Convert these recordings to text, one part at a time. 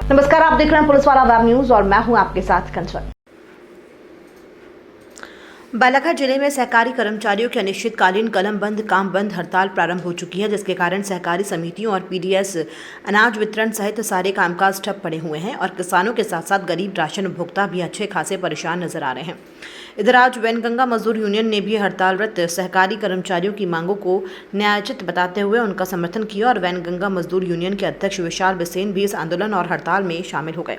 नमस्कार, आप देख रहे हैं पुलिस वाला वेब न्यूज और मैं हूं आपके साथ कंचन। बालाघाट जिले में सहकारी कर्मचारियों की अनिश्चितकालीन कलम बंद काम बंद हड़ताल प्रारंभ हो चुकी है, जिसके कारण सहकारी समितियों और पीडीएस अनाज वितरण सहित सारे कामकाज ठप पड़े हुए हैं और किसानों के साथ साथ गरीब राशन उपभोक्ता भी अच्छे खासे परेशान नजर आ रहे हैं। इधर आज वैनगंगा मजदूर यूनियन ने भी हड़तालरत सहकारी कर्मचारियों की मांगों को न्यायोचित बताते हुए उनका समर्थन किया और वैनगंगा मजदूर यूनियन के अध्यक्ष विशाल बिसेन भी इस आंदोलन और हड़ताल में शामिल हो गए।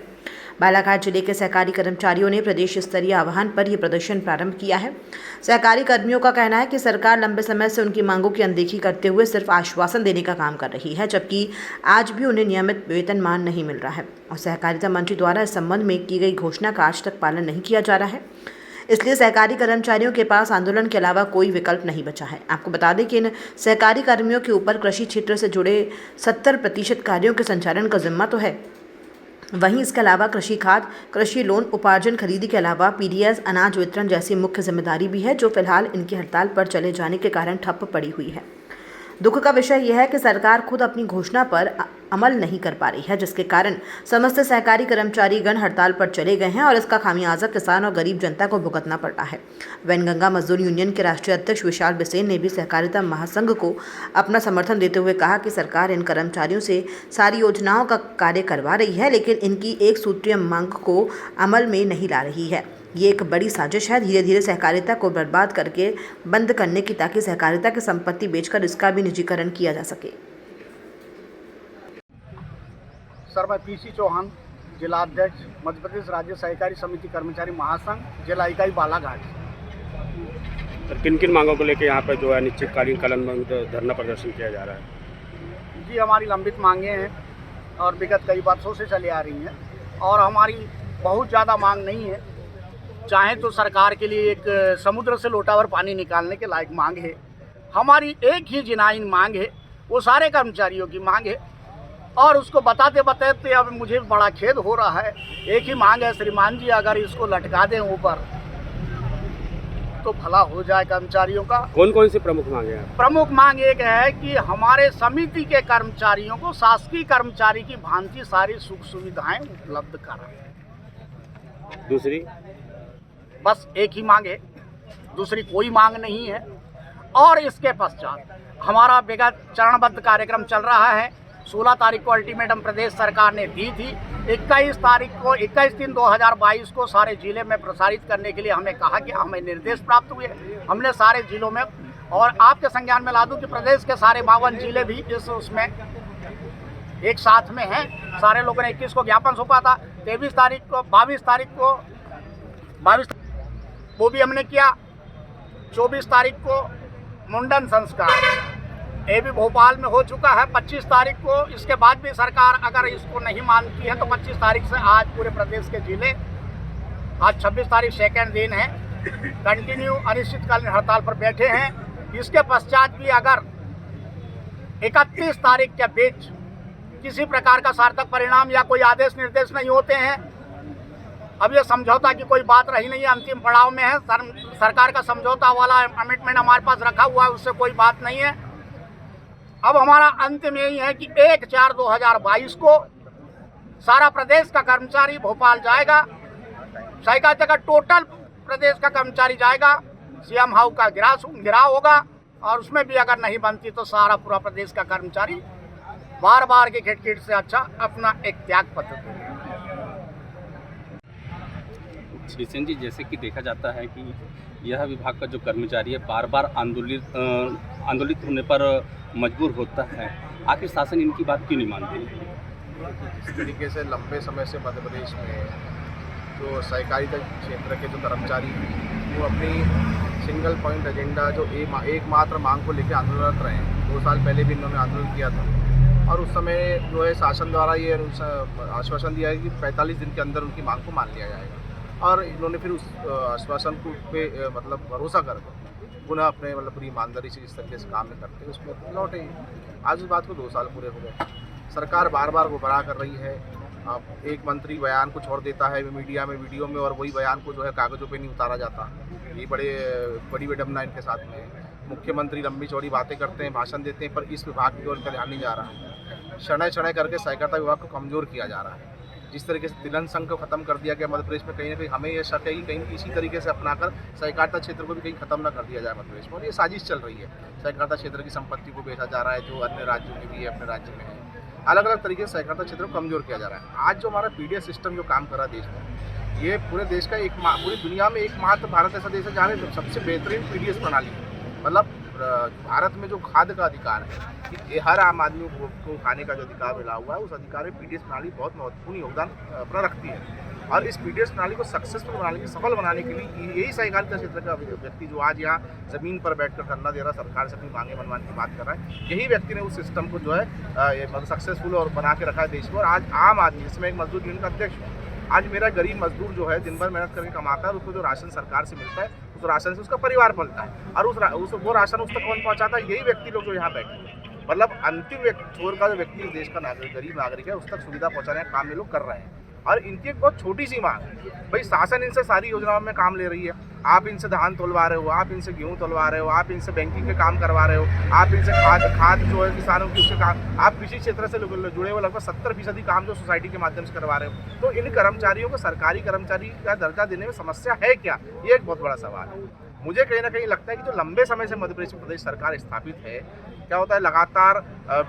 बालाघाट जिले के सहकारी कर्मचारियों ने प्रदेश स्तरीय आह्वान पर यह प्रदर्शन प्रारंभ किया है। सहकारी कर्मियों का कहना है कि सरकार लंबे समय से उनकी मांगों की अनदेखी करते हुए सिर्फ आश्वासन देने का काम कर रही है, जबकि आज भी उन्हें नियमित वेतनमान नहीं मिल रहा है और सहकारिता मंत्री द्वारा इस संबंध में की गई घोषणा का आज तक पालन नहीं किया जा रहा है। इसलिए सहकारी कर्मचारियों के पास आंदोलन के अलावा कोई विकल्प नहीं बचा है। आपको बता दें कि इन सहकारी कर्मियों के ऊपर कृषि क्षेत्र से जुड़े 70% कार्यों के संचालन का जिम्मा तो है, वहीं इसके अलावा कृषि खाद, कृषि लोन, उपार्जन खरीदी के अलावा पीडीएस अनाज वितरण जैसी मुख्य जिम्मेदारी भी है, जो फिलहाल इनकी हड़ताल पर चले जाने के कारण ठप पड़ी हुई है। दुख का विषय यह है कि सरकार खुद अपनी घोषणा पर अमल नहीं कर पा रही है, जिसके कारण समस्त सहकारी कर्मचारी गण हड़ताल पर चले गए हैं और इसका खामियाजा किसान और गरीब जनता को भुगतना पड़ रहा है। वैनगंगा मजदूर यूनियन के राष्ट्रीय अध्यक्ष विशाल बिसेन ने भी सहकारिता महासंघ को अपना समर्थन देते हुए कहा कि सरकार इन कर्मचारियों से सारी योजनाओं का कार्य करवा रही है, लेकिन इनकी एक सूत्रीय मांग को अमल में नहीं ला रही है। ये एक बड़ी साजिश है, धीरे धीरे सहकारिता को बर्बाद करके बंद करने की, ताकि सहकारिता की संपत्ति बेचकर इसका भी निजीकरण किया जा सके। सर, मैं पीसी चौहान, जिला अध्यक्ष मध्य प्रदेश राज्य सहकारी समिति कर्मचारी महासंघ, जिला इकाई बालाघाट। किन किन मांगों को लेकर यहाँ पर जो है अनिश्चितकालीन कलम बंद धरना प्रदर्शन किया जा रहा है? जी, हमारी लंबित मांगे हैं और विगत कई वर्षों से चली आ रही हैं और हमारी बहुत ज़्यादा मांग नहीं है। चाहे तो सरकार के लिए एक समुद्र से लोटा भर पानी निकालने के लायक मांग है। हमारी एक ही जिनाइन मांग है, वो सारे कर्मचारियों की मांग है और उसको बताते बताते अब मुझे बड़ा खेद हो रहा है। एक ही मांग है श्रीमान जी, अगर इसको लटका दें ऊपर तो भला हो जाए कर्मचारियों का। कौन कौन सी प्रमुख मांगे हैं? प्रमुख मांग एक है कि हमारे समिति के कर्मचारियों को शासकीय कर्मचारी की भांति सारी सुख सुविधाएं उपलब्ध कराएं। दूसरी? बस एक ही मांग है, दूसरी कोई मांग नहीं है। और इसके पश्चात हमारा विगत चरणबद्ध कार्यक्रम चल रहा है। 16 तारीख को अल्टीमेटम प्रदेश सरकार ने दी थी। 21/3/2022 को सारे जिले में प्रसारित करने के लिए हमें कहा कि हमें निर्देश प्राप्त हुए। हमने सारे जिलों में, और आपके संज्ञान में ला दूं कि प्रदेश के सारे 52 जिले भी इस उसमें एक साथ में हैं। सारे लोगों ने 21 को ज्ञापन सौंपा था। 22 तारीख को वो भी हमने किया। 24 तारीख को मुंडन संस्कार ये भी भोपाल में हो चुका है। 25 तारीख को इसके बाद भी सरकार अगर इसको नहीं मानती है तो 25 तारीख से आज पूरे प्रदेश के जिले, आज 26 तारीख सेकेंड दिन है, कंटिन्यू अनिश्चितकालीन हड़ताल पर बैठे हैं। इसके पश्चात भी अगर 31 तारीख के बीच किसी प्रकार का सार्थक परिणाम या कोई आदेश निर्देश नहीं होते हैं, अब ये समझौता की कोई बात रही नहीं है, अंतिम पड़ाव में है। सरकार का समझौता वाला कमिटमेंट हमारे पास रखा हुआ है, उससे कोई बात नहीं है। अब हमारा अंतिम यही है कि 1/4/2022 को सारा प्रदेश का कर्मचारी भोपाल जाएगा। सहकारिता का टोटल प्रदेश का कर्मचारी जाएगा। सीएम हाउस का गिराव होगा और उसमें भी अगर नहीं बनती तो सारा पूरा प्रदेश का कर्मचारी बार बार की खिटखिट से अच्छा अपना एक त्याग पत्र देगा। बिसेन जी, जैसे कि देखा जाता है कि यह विभाग का जो कर्मचारी है बार बार आंदोलित होने पर मजबूर होता है, आखिर शासन इनकी बात क्यों नहीं मानती? इस तरीके से लंबे समय से मध्य प्रदेश में जो सहकारिता क्षेत्र के जो कर्मचारी हैं वो अपनी सिंगल पॉइंट एजेंडा जो एकमात्र मांग को लेकर आंदोलनरत रहे हैं। 2 साल पहले भी इन्होंने आंदोलन किया था और उस समय जो है शासन द्वारा ये आश्वासन दिया है कि 45 दिन के अंदर उनकी मांग को मान लिया जाएगा और इन्होंने फिर उस आश्वासन को पे मतलब भरोसा कर पुनः अपने मतलब पूरी ईमानदारी से इस तरीके से काम में करते हैं उसमें लौटे। आज इस बात को 2 साल पूरे हो गए। सरकार बार बार गुमराह कर रही है। एक मंत्री बयान को छोड़ देता है मीडिया में, वीडियो में, और वही बयान को जो है कागज़ों पे नहीं उतारा जाता। ये बड़ी विडम्बना इनके साथ में है। मुख्यमंत्री लंबी चौड़ी बातें करते हैं, भाषण देते हैं, पर इस विभाग की ओर ध्यान नहीं जा रहा है। क्षण क्षण करके सहकारिता विभाग को कमज़ोर किया जा रहा है। जिस तरीके से तिलन संघ को खत्म कर दिया गया मध्य प्रदेश में, कहीं ना कहीं हमें यह शक है कि कहीं इसी तरीके से अपनाकर सहकारिता क्षेत्र को भी कहीं खत्म ना कर दिया जाए मध्य प्रदेश में। और ये साजिश चल रही है, सहकारिता क्षेत्र की संपत्ति को बेचा जा रहा है जो अन्य राज्यों में भी है, अपने राज्य में है, अलग अलग तरीके से सहकारिता क्षेत्र को कमजोर किया जा रहा है। आज जो हमारा पीडीएस सिस्टम जो काम कर रहा है देश में, ये पूरे देश का पूरी दुनिया में एकमात्र भारत ऐसा देश है जहाँ पे सबसे बेहतरीन पीडीएस प्रणाली है। मतलब भारत में जो खाद्य का अधिकार है, कि हर आम आदमी को खाने का जो अधिकार मिला हुआ है, उस अधिकार में पीडीएस प्रणाली बहुत महत्वपूर्ण योगदान अपना रखती है। और इस पीडीएस प्रणाली को सक्सेसफुल बनाने के, सफल बनाने के लिए यही सहकारिता क्षेत्र का व्यक्ति जो आज यहाँ ज़मीन पर बैठकर धरना दे रहा है, सरकार से अपनी मांगे मनवाने की बात कर रहा है, यही व्यक्ति ने उस सिस्टम को जो है मतलब सक्सेसफुल और बना के रखा है देश में। और आज आम आदमी, जिसमें एक मजदूर यूनियन का अध्यक्ष हूँ, आज मेरा गरीब मजदूर जो है दिन भर मेहनत करके कमाता है, और उसको जो राशन सरकार से मिलता है, उस राशन से उसका परिवार पलता है, और वो राशन उस तक कौन पहुँचाता है? यही व्यक्ति लोग जो यहाँ बैठे हैं। मतलब अंतिम छोर का जो व्यक्ति इस देश का नागरिक, गरीब नागरिक है, उस तक सुविधा पहुँचाने का काम ये लोग कर रहे हैं। और इनकी एक बहुत छोटी सी मांग है, भाई शासन इनसे सारी योजनाओं में काम ले रही है, आप इनसे धान तोलवा रहे हो, आप इनसे गेहूँ तोलवा रहे हो, आप इनसे बैंकिंग के काम करवा रहे हो, आप इनसे खाद जो है किसानों की उसके काम, आप कृषि क्षेत्र से जुड़े हुए लगभग 70% काम जो सोसाइटी के माध्यम से करवा रहे हो। तो इन कर्मचारियों को सरकारी कर्मचारी का दर्जा देने में समस्या है क्या? ये एक बहुत बड़ा सवाल है। मुझे कहीं ना कहीं लगता है कि जो लंबे समय से मध्य प्रदेश सरकार स्थापित है, क्या होता है, लगातार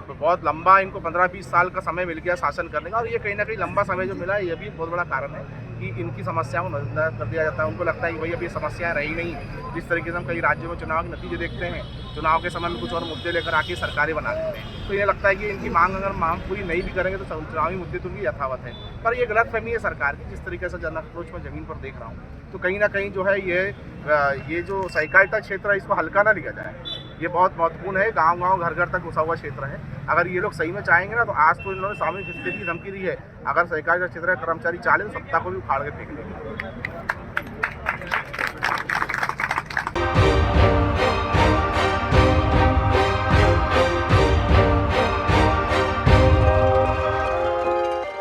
बहुत लंबा इनको 15-20 साल का समय मिल गया शासन करने का, और ये कहीं ना कहीं लंबा समय जो मिला है, ये भी बहुत बड़ा कारण है कि इनकी समस्याओं को नजरअंदाज कर दिया जाता है। उनको लगता है कि भाई अभी समस्याएं रही नहीं। जिस तरीके से हम कई राज्यों में चुनाव के नतीजे देखते हैं, चुनाव के समय में कुछ और मुद्दे लेकर आके सरकारें बना देते हैं, तो इन्हें लगता है कि इनकी मांग अगर मांग पूरी नहीं भी करेंगे तो चुनावी मुद्दे तो उनकी यथावत है। पर ये गलतफहमी है सरकार की। जिस तरीके से जन अप्रोच में ज़मीन पर देख रहा हूँ, तो कहीं ना कहीं जो है ये जो सहकारिता क्षेत्र है, इसको हल्का ना लिया जाए। ये बहुत महत्वपूर्ण है, गांव-गांव, घर-घर तक घुसा हुआ क्षेत्र है। अगर ये लोग सही में चाहेंगे ना, तो आज तो इन्होंने सामूहिक स्थिति की धमकी दी है, अगर सहकारिता क्षेत्र का कर्मचारी चाहे तो सत्ता को भी उखाड़ के फेंक देंगे।